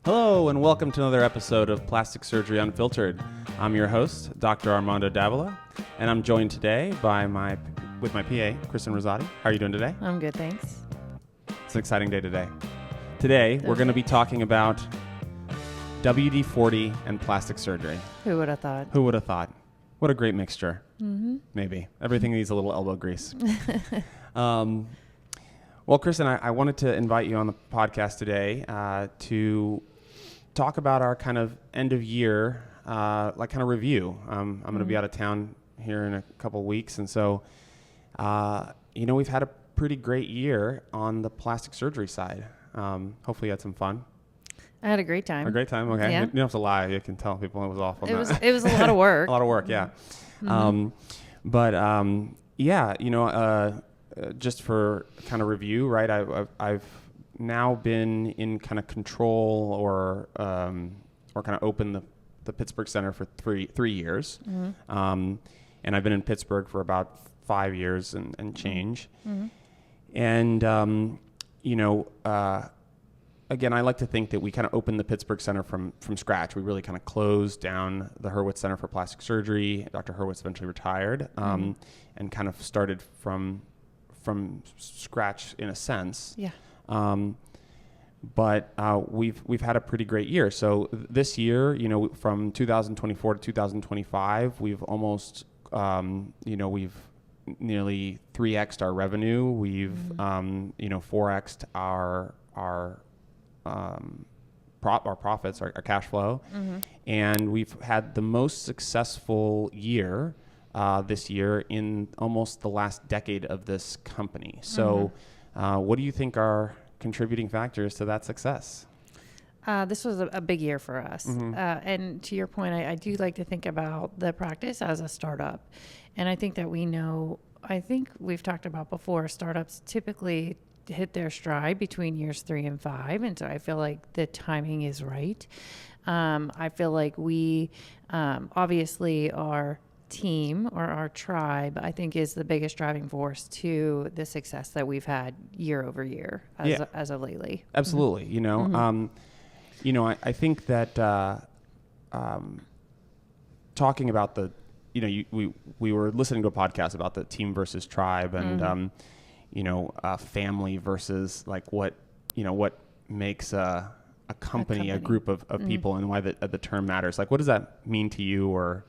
Hello and welcome to another episode of Plastic Surgery Unfiltered. I'm your host, Dr. Armando Davila, and I'm joined today with my PA, Kristen Rosati. How are you doing today? I'm good, thanks. It's an exciting day today. Today, we're going to be talking about WD-40 and plastic surgery. Who would have thought? Who would have thought? What a great mixture. Mm-hmm. Maybe. Everything needs a little elbow grease. Well, Kristen, I wanted to invite you on the podcast today to talk about our kind of end of year, kind of review. I'm going to be out of town here in a couple of weeks. And so, we've had a pretty great year on the plastic surgery side. Hopefully you had some fun. I had a great time. A great time? Okay. Yeah. You don't have to lie. You can tell people it was awful. It was a lot of work. A lot of work, yeah. Mm-hmm. Just for kind of review, right? I've now been in kind of control or kind of open the Pittsburgh Center for three years. Mm-hmm. And I've been in Pittsburgh for about 5 years and change. Mm-hmm. And, again, I like to think that we kind of opened the Pittsburgh Center from scratch. We really kind of closed down the Hurwitz Center for Plastic Surgery. Dr. Hurwitz eventually retired and kind of started from scratch in a sense. Yeah. But we've had a pretty great year. So this year, from 2024 to 2025, we've almost, we've nearly 3x'd our revenue. We've, 4x'd our profits, our cash flow. Mm-hmm. And we've had the most successful year this year in almost the last decade of this company. So what do you think are contributing factors to that success? This was a big year for us. Mm-hmm. And to your point, I do like to think about the practice as a startup. And I think that I think we've talked about before, startups typically hit their stride between years 3 and 5. And so I feel like the timing is right. I feel like we obviously our team or our tribe, I think, is the biggest driving force to the success that we've had year over year as of lately. Absolutely. Mm-hmm. I think that talking about we were listening to a podcast about the team versus tribe and, family versus like what makes a company, a group of people, and why the term matters. Like, what does that mean to you, or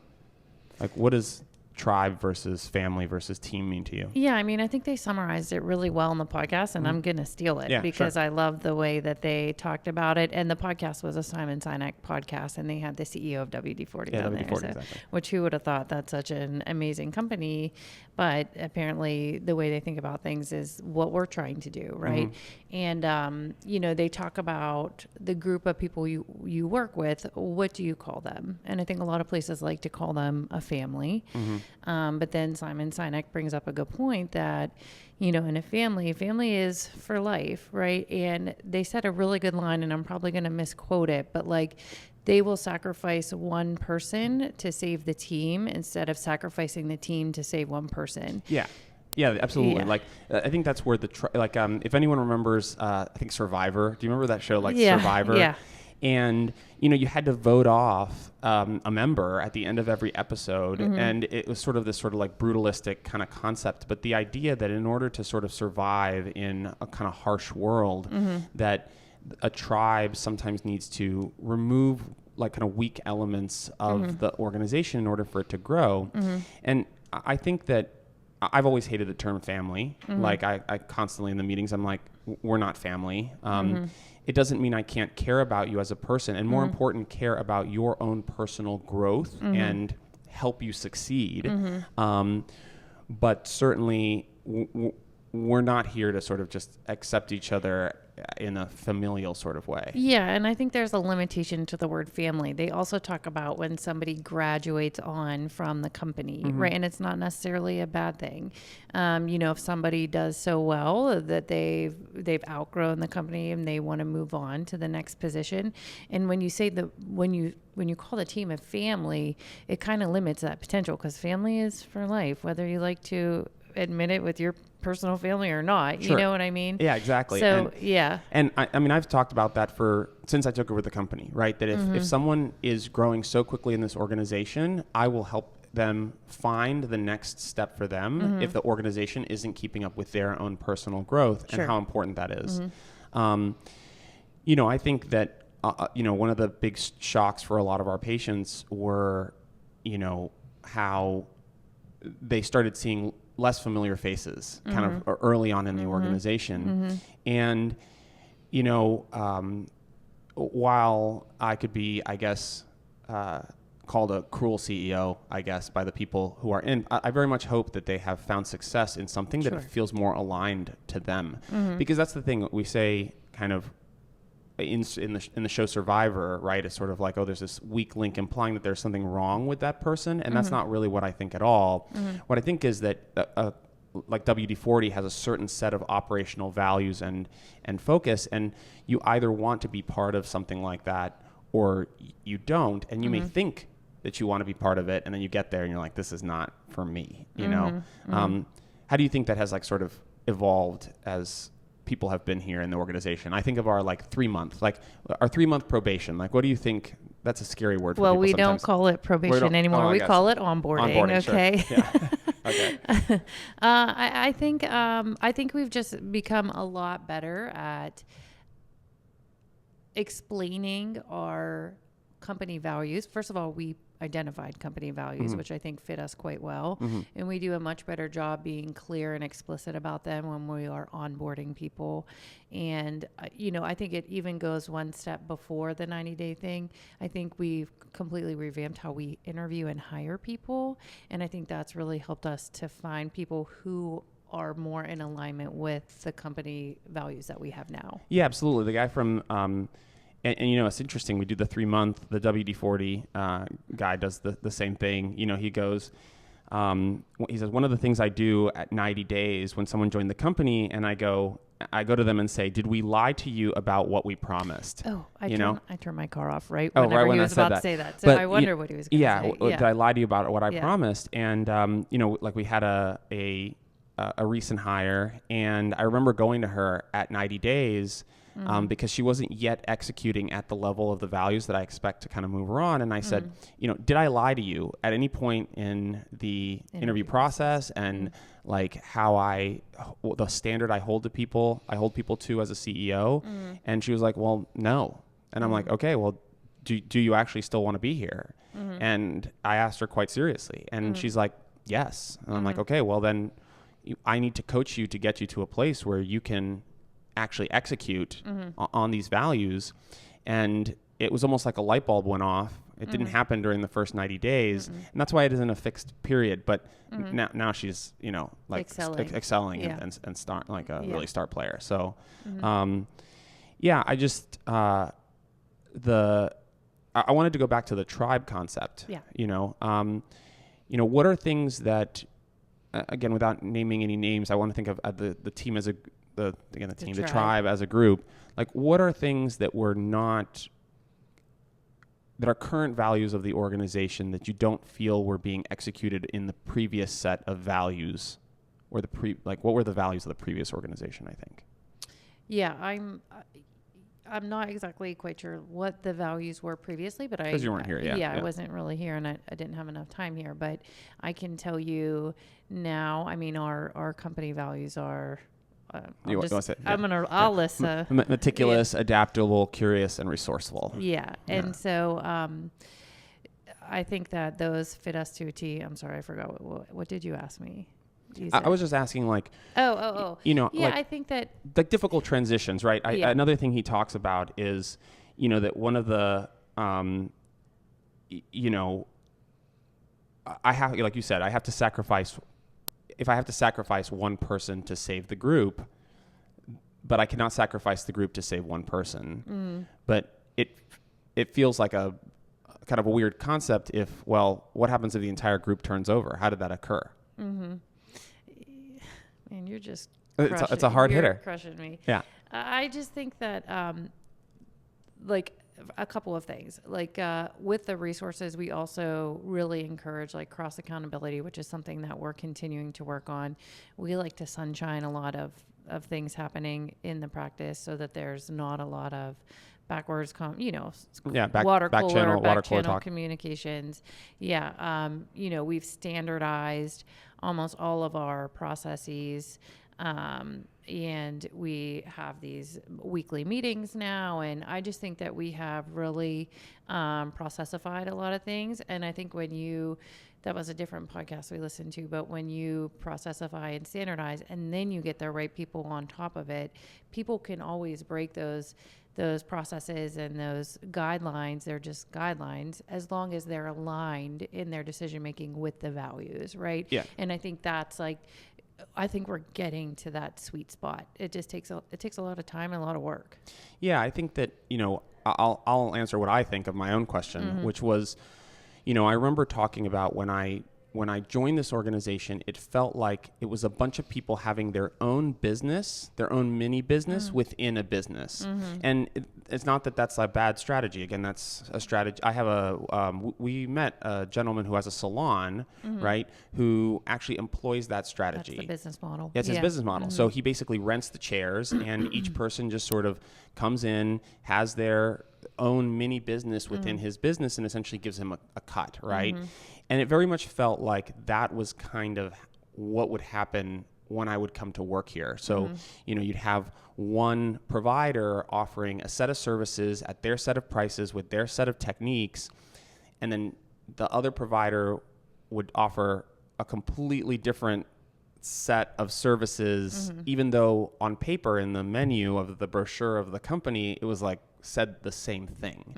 like, what does tribe versus family versus team mean to you? Yeah, I mean, I think they summarized it really well in the podcast, and I'm going to steal it because I love the way that they talked about it. And the podcast was a Simon Sinek podcast, and they had the CEO of WD-40 on there. Exactly. Which who would have thought that's such an amazing company? But apparently the way they think about things is what we're trying to do, right? Mm-hmm. And, they talk about the group of people you work with. What do you call them? And I think a lot of places like to call them a family. Mm-hmm. But then Simon Sinek brings up a good point that, in a family is for life, right? And they said a really good line, and I'm probably going to misquote it, but like, they will sacrifice one person to save the team instead of sacrificing the team to save one person. Yeah. Yeah, absolutely. Yeah. Like, I think that's where if anyone remembers, I think Survivor. Do you remember that show, Survivor? Yeah. And, you had to vote off a member at the end of every episode. Mm-hmm. And it was sort of this like brutalistic kind of concept. But the idea that in order to sort of survive in a kind of harsh world, that a tribe sometimes needs to remove like kind of weak elements of the organization in order for it to grow. Mm-hmm. And I think that I've always hated the term family. Mm-hmm. Like I constantly in the meetings, I'm like, we're not family. It doesn't mean I can't care about you as a person, and more important, care about your own personal growth and help you succeed. But certainly we're not here to sort of just accept each other in a familial sort of way. Yeah, and I think there's a limitation to the word family. They also talk about when somebody graduates on from the company, right? And it's not necessarily a bad thing. If somebody does so well that they've outgrown the company and they want to move on to the next position. And when you say when you call the team a family, it kind of limits that potential, because family is for life, whether you like to admit it with your personal family or not. Sure. You know what I mean? Yeah, exactly. So, And I mean, I've talked about that since I took over the company, right? That if someone is growing so quickly in this organization, I will help them find the next step for them if the organization isn't keeping up with their own personal growth and how important that is. I think that, one of the big shocks for a lot of our patients were, how they started seeing less familiar faces kind of early on in the organization. And, while I could be, I guess, called a cruel CEO, I guess, by the people who are in, I very much hope that they have found success in something that feels more aligned to them. Because that's the thing we say kind of in the show Survivor, right? It's sort of like, oh, there's this weak link implying that there's something wrong with that person. And that's not really what I think at all. What I think is that like WD-40 has a certain set of operational values and focus, and you either want to be part of something like that or you don't, and you may think that you want to be part of it, and then you get there and you're like, this is not for me, you know? How do you think that has like sort of evolved as people have been here in the organization? I think of our like 3-month probation. Like, what do you think? That's a scary word for people we sometimes. don't call it probation anymore. We call it onboarding. Okay. Sure. Yeah. Okay. I think we've just become a lot better at explaining our company values. First of all, we identified company values, which I think fit us quite well. And we do a much better job being clear and explicit about them when we are onboarding people. And, I think it even goes one step before the 90-day thing. I think we've completely revamped how we interview and hire people. And I think that's really helped us to find people who are more in alignment with the company values that we have now. Yeah, absolutely. The guy from, and it's interesting. We do the 3-month, the WD-40 guy does the same thing. He goes, he says, one of the things I do at 90 days when someone joined the company, and I go to them and say, did we lie to you about what we promised? Oh, I turned my car off right when he was about that. to say that. So but I wonder what he was going to say. Did I lie to you about what I promised? And, like we had a recent hire, and I remember going to her at 90 days because she wasn't yet executing at the level of the values that I expect to kind of move her on. And I said, did I lie to you at any point in the interview process and like the standard I hold people to as a CEO? And she was like, well, no. And I'm like, okay, well, do you actually still want to be here? And I asked her quite seriously, and she's like, yes. And I'm like, okay, well then I need to coach you to get you to a place where you can actually execute on these values. And it was almost like a light bulb went off. It didn't happen during the first 90 days. And that's why it isn't a fixed period. But now she's, like excelling and start like a really star player. So, I just, I wanted to go back to the tribe concept. Yeah. What are things that, again, without naming any names, I want to think of the team as the tribe as a group. Like, what are things that that are current values of the organization that you don't feel were being executed in the previous set of values, or what were the values of the previous organization? I think. Yeah, I'm not exactly quite sure what the values were previously, but because you weren't here, yeah. I wasn't really here, and I didn't have enough time here. But I can tell you now. I mean, our company values are. I'll list meticulous, adaptable, curious, and resourceful. Yeah, and so I think that those fit us to a T. I'm sorry, I forgot what did you ask me? I was just asking, like, yeah, like, I think that like difficult transitions, right? Another thing he talks about is, that one of the, I have, like you said, I have to sacrifice. If I have to sacrifice one person to save the group, but I cannot sacrifice the group to save one person. But it feels like a kind of a weird concept. What happens if the entire group turns over? How did that occur? Man, you're just it's a hard hitter. Crushing me. Yeah. I just think that like a couple of things. Like with the resources, we also really encourage like cross accountability, which is something that we're continuing to work on. We like to sunshine a lot of things happening in the practice so that there's not a lot of backwards, water cooler talk. Communications. Yeah. We've standardized almost all of our processes. And we have these weekly meetings now. And I just think that we have really processified a lot of things. And I think that was a different podcast we listened to, but when you processify and standardize and then you get the right people on top of it, people can always break those processes and those guidelines. They're just guidelines as long as they're aligned in their decision making with the values, right? Yeah. And I think I think we're getting to that sweet spot. It just takes a lot of time and a lot of work. Yeah, I think that, I'll answer what I think of my own question, which was, I remember talking about when I joined this organization, it felt like it was a bunch of people having their own business, their own mini business within a business. And it's not that that's a bad strategy. Again, that's a strategy. I have we met a gentleman who has a salon, right, who actually employs that strategy. That's the business model. It's his business model. So he basically rents the chairs and each person just sort of comes in, has their own mini business within his business and essentially gives him a cut, right? And it very much felt like that was kind of what would happen when I would come to work here. So, you'd have one provider offering a set of services at their set of prices with their set of techniques, and then the other provider would offer a completely different set of services, even though on paper in the menu of the brochure of the company, it was like said the same thing.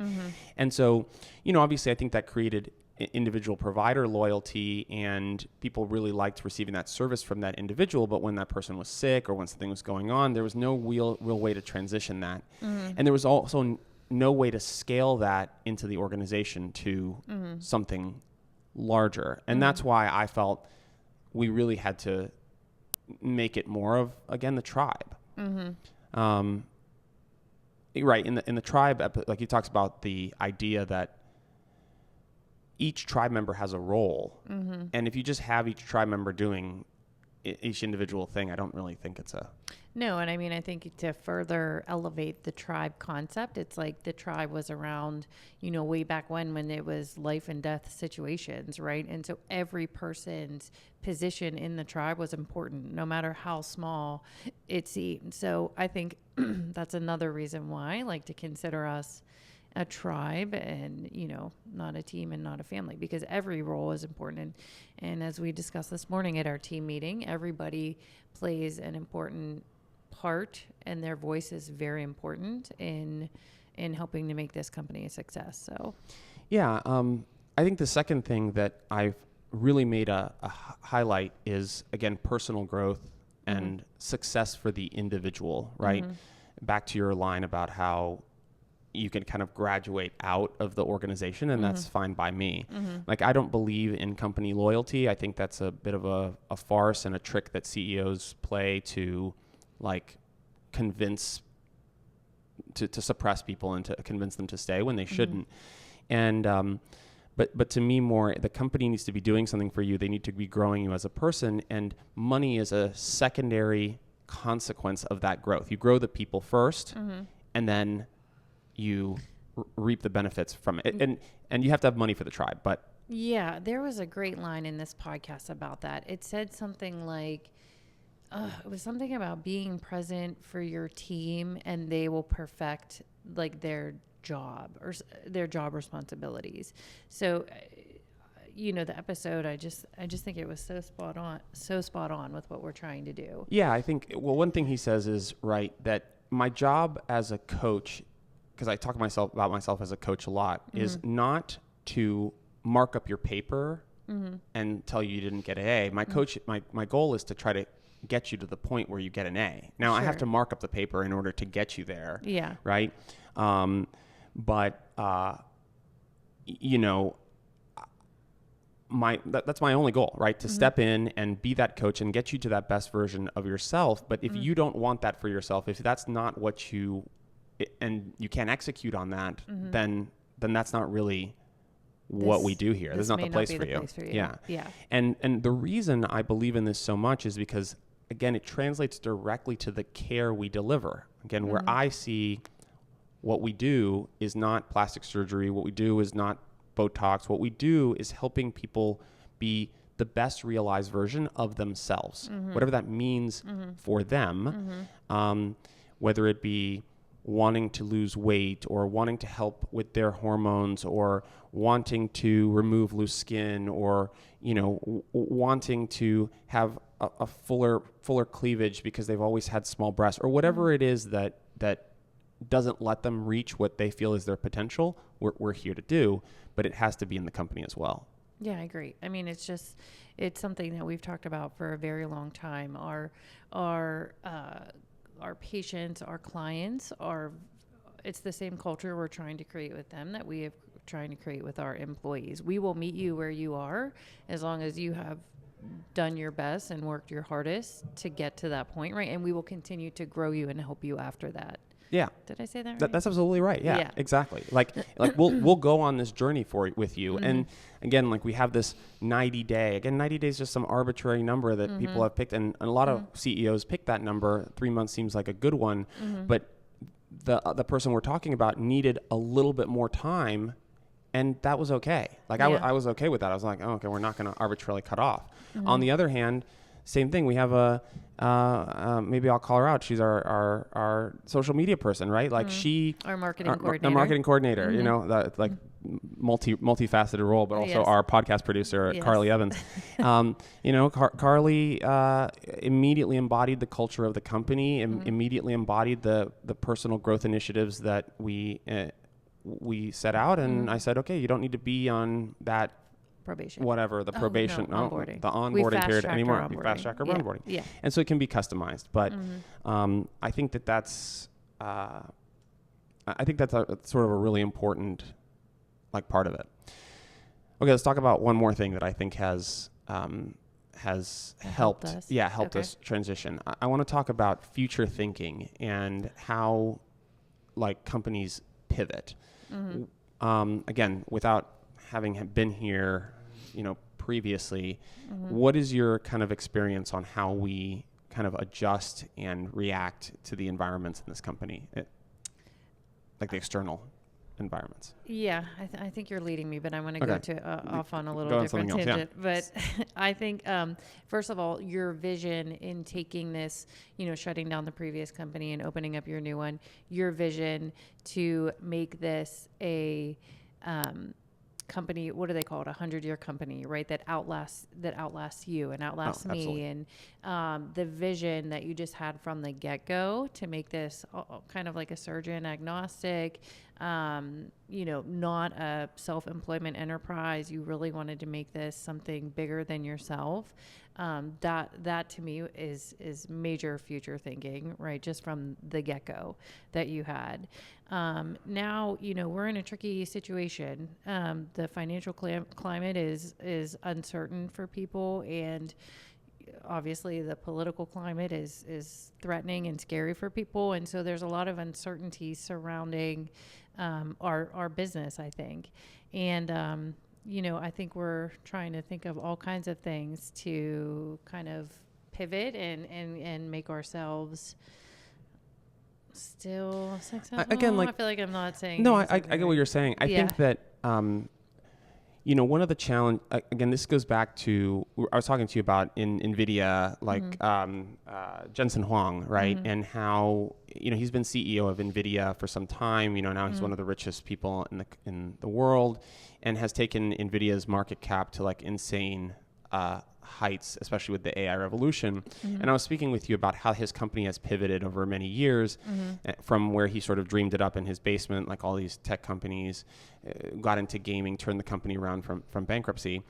And so, obviously I think that created individual provider loyalty and people really liked receiving that service from that individual. But when that person was sick or when something was going on, there was no real way to transition that. And there was also no way to scale that into the organization to something larger. And that's why I felt we really had to make it more of, again, the tribe. Right. In the tribe, like he talks about the idea that each tribe member has a role. And if you just have each tribe member doing each individual thing, I don't really think it's a... No, and I mean, I think to further elevate the tribe concept, it's like the tribe was around, way back when it was life and death situations, right? And so every person's position in the tribe was important, no matter how small it seemed. So I think that's another reason why I like to consider us a tribe and, not a team and not a family, because every role is important. And as we discussed this morning at our team meeting, everybody plays an important part and their voice is very important in helping to make this company a success. So, yeah, I think the second thing that I've really made a highlight is, again, personal growth and success for the individual, right? Back to your line about how you can kind of graduate out of the organization and that's fine by me. Like, I don't believe in company loyalty. I think that's a bit of a farce and a trick that CEOs play to like convince, to suppress people and to convince them to stay when they shouldn't. And, but to me more, the company needs to be doing something for you. They need to be growing you as a person, and money is a secondary consequence of that growth. You grow the people first and then you reap the benefits from it. And you have to have money for the tribe, but. Yeah, there was a great line in this podcast about that. It said something like, it was something about being present for your team and they will perfect like their job or their job responsibilities. So, the episode, I just think it was so spot on with what we're trying to do. Yeah, I think, one thing he says is right, that my job as a coach, because I talk about myself as a coach a lot, is not to mark up your paper and tell you didn't get an A. My goal is to try to get you to the point where you get an A. Now, I have to mark up the paper in order to get you there. Yeah. Right? That's my only goal, right? To step in and be that coach and get you to that best version of yourself. But if you don't want that for yourself, if that's not what you and you can't execute on that, then that's not really what we do here. This is not the place for you. Yeah. Yeah. And the reason I believe in this so much is because, again, it translates directly to the care we deliver. Again, where I see what we do is not plastic surgery. What we do is not Botox. What we do is helping people be the best realized version of themselves, whatever that means for them, whether it be wanting to lose weight or wanting to help with their hormones or wanting to remove loose skin or, wanting to have a fuller cleavage because they've always had small breasts or whatever it is that doesn't let them reach what they feel is their potential, we're here to do, but it has to be in the company as well. Yeah, I agree. I mean, it's something that we've talked about for a very long time. Our patients, our clients it's the same culture we're trying to create with them that we have trying to create with our employees. We will meet you where you are as long as you have done your best and worked your hardest to get to that point, right? And we will continue to grow you and help you after that. Yeah. Did I say that right? That's absolutely right. Yeah, exactly. Like we'll go on this journey with you. And again, like we have this 90 day, 90 days is just some arbitrary number that people have picked. And a lot of CEOs pick that number. 3 months seems like a good one, but the person we're talking about needed a little bit more time, and that was okay. Like I was okay with that. I was like, oh, okay, we're not going to arbitrarily cut off. On the other hand, same thing. We have maybe I'll call her out. She's our social media person, right? Like our marketing coordinator. Our marketing coordinator, multifaceted role, but also our podcast producer, Carly Evans. Carly immediately embodied the culture of the company, immediately embodied the personal growth initiatives that we set out. And I said, okay, you don't need to be on that probation, onboarding. The onboarding period anymore. We fast track our onboarding. Yeah. And so it can be customized, but I think that's a sort of a really important part of it. Okay, let's talk about one more thing that I think has helped us. Helped us transition. I want to talk about future thinking and how companies pivot. Again, without having been here, previously, what is your kind of experience on how we kind of adjust and react to the environments in this company, like the external environments? Yeah, I think you're leading me, but I want to go to off on a little different tangent. But I think, first of all, your vision in taking this, shutting down the previous company and opening up your new one, your vision to make this a company, what do they call it? 100-year company, right? That outlasts you and outlasts me. Absolutely. And the vision that you just had from the get-go to make this kind of like a surgeon agnostic, not a self-employment enterprise. You really wanted to make this something bigger than yourself. That to me is major future thinking, right? Just from the get-go that you had. Now, we're in a tricky situation. The financial climate is uncertain for people, and obviously the political climate is threatening and scary for people. And so there's a lot of uncertainty surrounding our business, I think. And, I think we're trying to think of all kinds of things to kind of pivot and make ourselves still successful. Again, I feel like I'm not saying. No, I get what you're saying. I think that, one of the challenge, again, this goes back to, I was talking to you about in NVIDIA, Jensen Huang, right? And how, he's been CEO of NVIDIA for some time, now he's one of the richest people in the world and has taken NVIDIA's market cap to insane heights, especially with the AI revolution. And I was speaking with you about how his company has pivoted over many years from where he sort of dreamed it up in his basement, like all these tech companies, got into gaming, turned the company around from bankruptcy.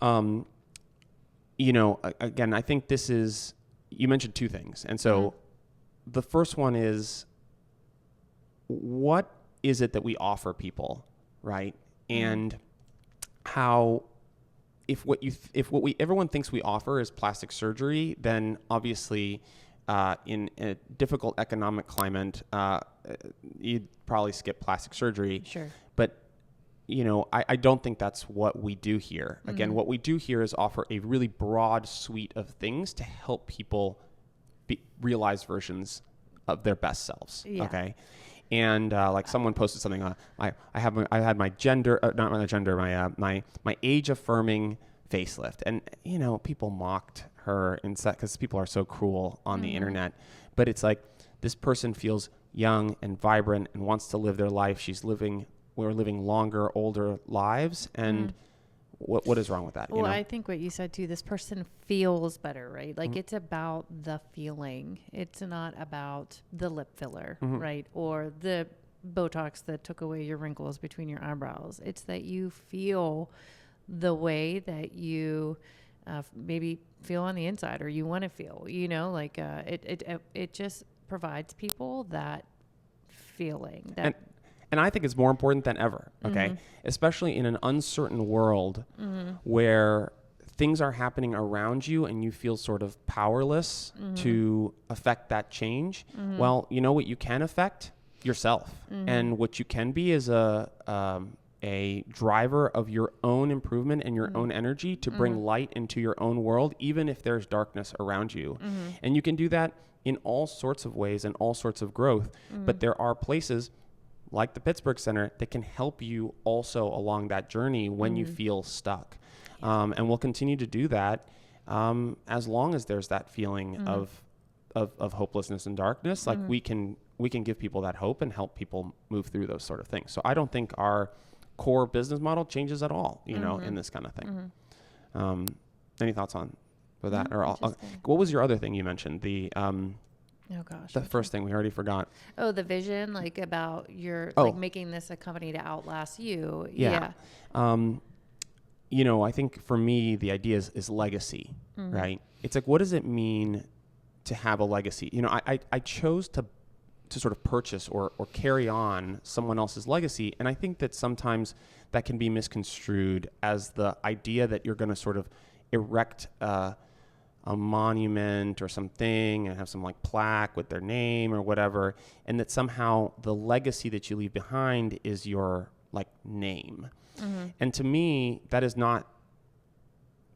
Again, I think you mentioned two things. And so the first one is, what is it that we offer people, right? And how, if everyone thinks we offer is plastic surgery, then obviously in a difficult economic climate, you'd probably skip plastic surgery. Sure. But, I don't think that's what we do here. Again, what we do here is offer a really broad suite of things to help people realize versions of their best selves. Yeah. Okay. And like someone posted something, I had my gender, not my gender, my age affirming facelift, and people mocked her because people are so cruel on the internet. But it's like, this person feels young and vibrant and wants to live their life. We're living longer, older lives, and what is wrong with that? Well, I think what you said too, this person feels better, right? Like it's about the feeling. It's not about the lip filler, right? Or the Botox that took away your wrinkles between your eyebrows. It's that you feel the way that you maybe feel on the inside, or you want to feel, it just provides people that feeling that. And I think it's more important than ever, okay? Especially in an uncertain world where things are happening around you and you feel sort of powerless to affect that change. Well, you know what you can affect? Yourself. And what you can be is a driver of your own improvement and your own energy to bring light into your own world, even if there's darkness around you. And you can do that in all sorts of ways and all sorts of growth. But there are places like the Pittsburgh Center that can help you also along that journey when you feel stuck. And we'll continue to do that as long as there's that feeling of hopelessness and darkness. Like we can give people that hope and help people move through those sort of things. So I don't think our core business model changes at all, in this kind of thing. Any thoughts on with that? Or what was your other thing you mentioned? Oh gosh. The first thing we already forgot. Oh, the vision, like about your making this a company to outlast you. Yeah. I think for me the idea is legacy, right? It's like, what does it mean to have a legacy? I chose to sort of purchase or carry on someone else's legacy, and I think that sometimes that can be misconstrued as the idea that you're going to sort of erect a monument or something and have some like plaque with their name or whatever, and that somehow the legacy that you leave behind is your like name. And to me, that is not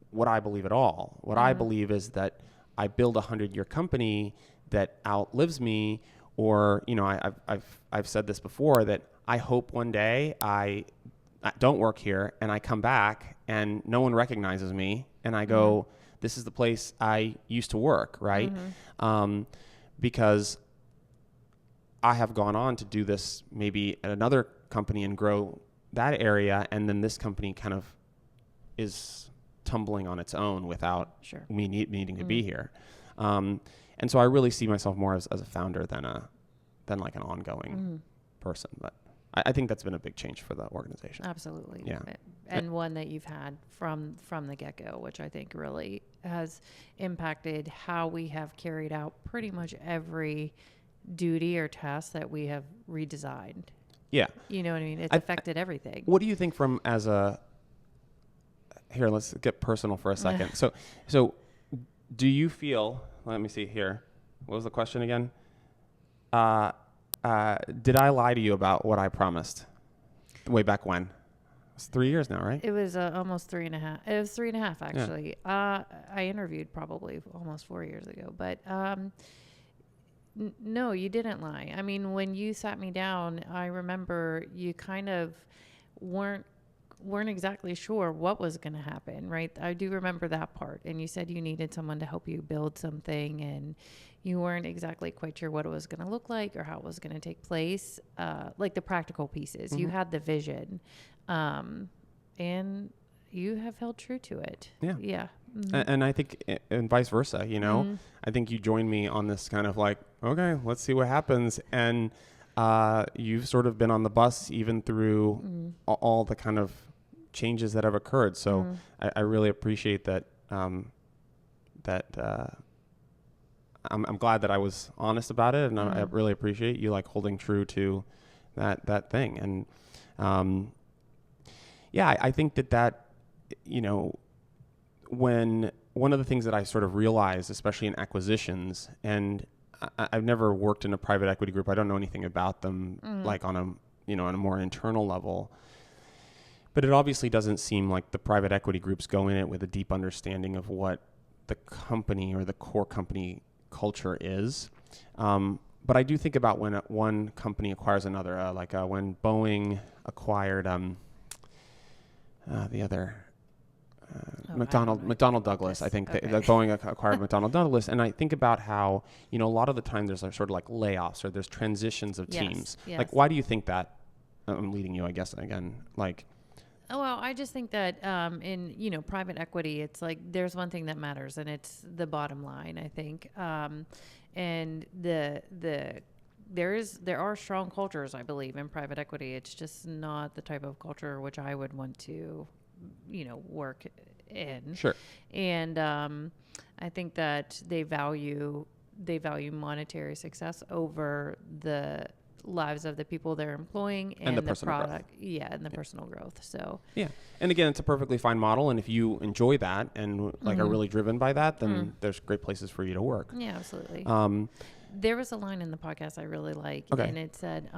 what I believe at all. What I believe is that I build 100-year company that outlives me, or I've said this before, that I hope one day I don't work here and I come back and no one recognizes me and I go, this is the place I used to work, right? Because I have gone on to do this maybe at another company and grow that area, and then this company kind of is tumbling on its own without me needing to be here. And so I really see myself more as a founder than like an ongoing person. But I think that's been a big change for the organization. Absolutely. Yeah. And one that you've had from the get-go, which I think really has impacted how we have carried out pretty much every duty or task that we have redesigned. Yeah. You know what I mean? It's affected everything. What do you think here, let's get personal for a second. So do you feel, let me see here. What was the question again? Did I lie to you about what I promised way back when? It's 3 years now, right? It was almost 3.5. It was 3.5 actually. Yeah. I interviewed probably almost 4 years ago, but no, you didn't lie. I mean, when you sat me down, I remember you kind of weren't exactly sure what was going to happen, right? I do remember that part. And you said you needed someone to help you build something, and you weren't exactly quite sure what it was going to look like or how it was going to take place, like the practical pieces. You had the vision, and you have held true to it. Yeah. Yeah. And I think, and vice versa, I think you joined me on this kind of like, okay, let's see what happens. And you've sort of been on the bus even through all the kind of changes that have occurred. So I really appreciate that. I'm glad that I was honest about it, and I really appreciate you like holding true to that thing. And I think that when one of the things that I sort of realized, especially in acquisitions, and I've never worked in a private equity group. I don't know anything about them, like on a more internal level. But it obviously doesn't seem like the private equity groups go in it with a deep understanding of what the company or the core company culture is. But I do think about when one company acquires another, when Boeing acquired the other McDonnell Douglas. I think that Boeing acquired McDonnell Douglas, and I think about how a lot of the time there's sort of like layoffs or there's transitions of teams. Yes. Like, why do you think that? I'm leading you, I guess, again. Like, oh, well, I just think that in private equity, it's like there's one thing that matters, and it's the bottom line, I think. And there are strong cultures, I believe, in private equity. It's just not the type of culture which I would want to, work in. Sure. And I think that they value monetary success over the lives of the people they're employing and the product. And the personal growth. So yeah. And again, it's a perfectly fine model, and if you enjoy that and are really driven by that, then there's great places for you to work. Yeah, absolutely. There was a line in the podcast I really like, and it said,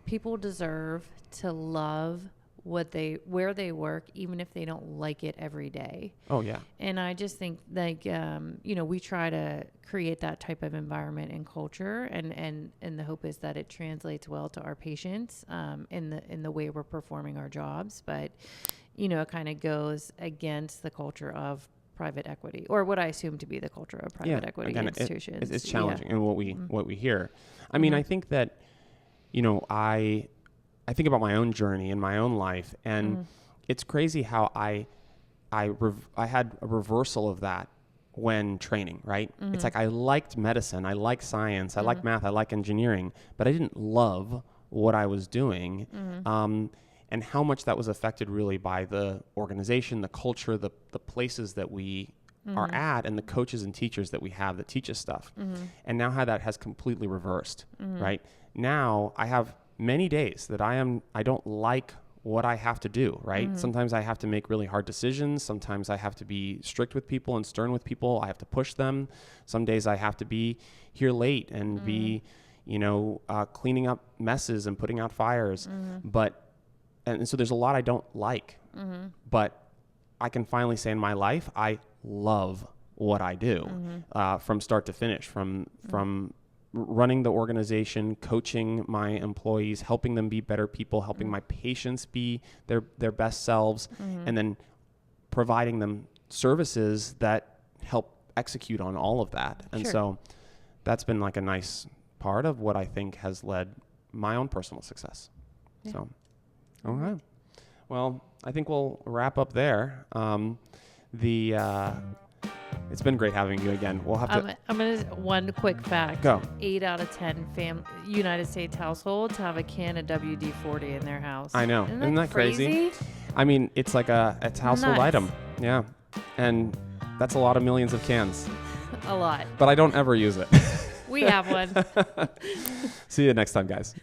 people deserve to love where they work, even if they don't like it every day. Oh yeah. And I just think we try to create that type of environment and culture, and the hope is that it translates well to our patients, in the way we're performing our jobs. But, it kind of goes against the culture of private equity, or what I assume to be the culture of private equity institutions. It's challenging, and what we hear. I mean, I think that, I think about my own journey in my own life, and it's crazy how I had a reversal of that when training, right? It's like I liked medicine, I liked science, I liked math, I liked engineering, but I didn't love what I was doing, and how much that was affected really by the organization, the culture, the places that we are at, and the coaches and teachers that we have that teach us stuff. And now how that has completely reversed, right? Now I have many days that I don't like what I have to do, right? Sometimes I have to make really hard decisions. Sometimes I have to be strict with people and stern with people. I have to push them. Some days I have to be here late and be, cleaning up messes and putting out fires. And so there's a lot I don't like, but I can finally say in my life, I love what I do, from start to finish, from running the organization, coaching my employees, helping them be better people, helping my patients be their best selves, and then providing them services that help execute on all of that. And so that's been like a nice part of what I think has led my own personal success. Yeah. So, all right. Well, I think we'll wrap up there. It's been great having you again. We'll have to. I'm gonna one quick fact. Go. 8 out of 10 United States households have a can of WD-40 in their house. I know. Isn't that crazy? I mean, it's like it's a household item. Yeah, and that's a lot of millions of cans. A lot. But I don't ever use it. We have one. See you next time, guys.